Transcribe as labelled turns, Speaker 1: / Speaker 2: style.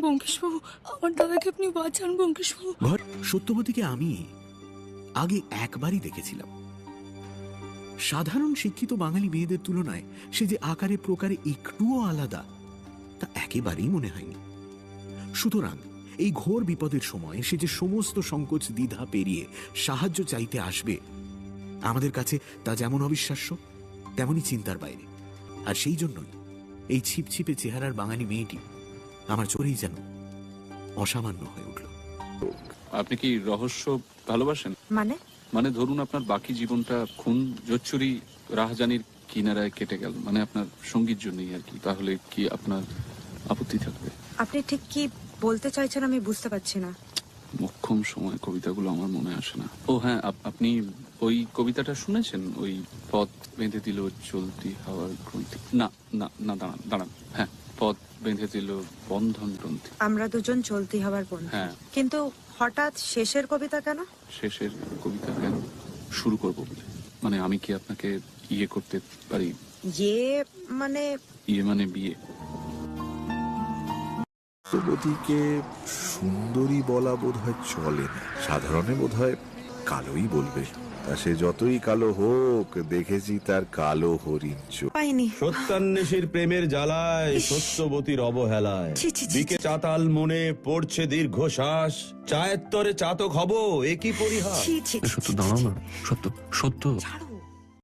Speaker 1: বঙ্কিশবাবু, আমার দাদাকে আপনি বাঁচান বঙ্কিশবাবু।
Speaker 2: ঘর সত্যবতীকে আমি আগে একবারই দেখেছিলাম। সাধারণ শিক্ষিত বাঙালি মেয়েদের তুলনায় সে যে আকারে প্রকারে একটুও আলাদা তা একেবারেই মনে হয়নি। সুতরাং এই ঘোর বিপদের সময় সে যে সমস্ত সংকোচ দ্বিধা পেরিয়ে সাহায্য চাইতে আসবে, আমাদের কাছে তা যেমন অবিশ্বাস্য তেমনি চিন্তার বাইরে। আর সেই জন্যই এই ছিপছিপে চেহারার বাঙালি মেয়েটি আমার চোরেই যেন অসামান্য হয়ে উঠল।
Speaker 3: আপনি কি রহস্য ভালোবাসেন? মানে ধরুন আপনার বাকি জীবনটা খুন, জোচ্চুরি, রাহাজানির কিনারায় কেটে গেল, মানে আপনার সঙ্গীর জন্যই আর কি, তাহলে কি আপনার আপত্তি থাকবে?
Speaker 4: আপনি ঠিক কি বলতে চাইছেন আমি বুঝতে পারছি না।
Speaker 3: মোক্ষম সময় কবিতাগুলো আমার মনে আসে না। ও হ্যাঁ, আপনি ওই কবিতাটা শুনেছেন? ওই পথ বেঁধে দিল চলতি হাওয়ার গ্রন্থি। না না না, দাঁড়ান দাঁড়ান, হ্যাঁ, পথ বেঁধে দিল বন্ধন গ্রন্থি।
Speaker 4: আমরা দুজন চলতি হবার বন্ধু।
Speaker 3: হ্যাঁ।
Speaker 4: কিন্তু হঠাৎ শেষের কবিতা কেন?
Speaker 3: শেষের কবিতা কেন শুরু করবো বলে? মানে আমি কি আপনাকে ইয়ে করতে পারি? ইয়ে মানে বিয়ে।
Speaker 5: সত্যবতীকে সুন্দরী বলা বোধ হয় চলে না, সাধারণে বোধ হয় কালোই বলবে। তা সে যতই কালো হোক, দেখেছি তার কালো হরিণ চোখ।
Speaker 4: পাইনি।
Speaker 6: সত্যান্বেষীর প্রেমের জ্বালায়, সত্যবতীর অবহেলায়,
Speaker 4: ছি, ছি, ছি,
Speaker 6: দিকে চাতাল মনে পড়ছে দীর্ঘশ্বাস। চায়ের তরে চাতক হব, একই পরিহাস।
Speaker 4: ছি, ছি, ছি,
Speaker 3: সত্য,
Speaker 4: ছি,
Speaker 3: দাঁড়াও
Speaker 4: ছি।
Speaker 3: না, সত্য সত্য
Speaker 4: ছাড়ো।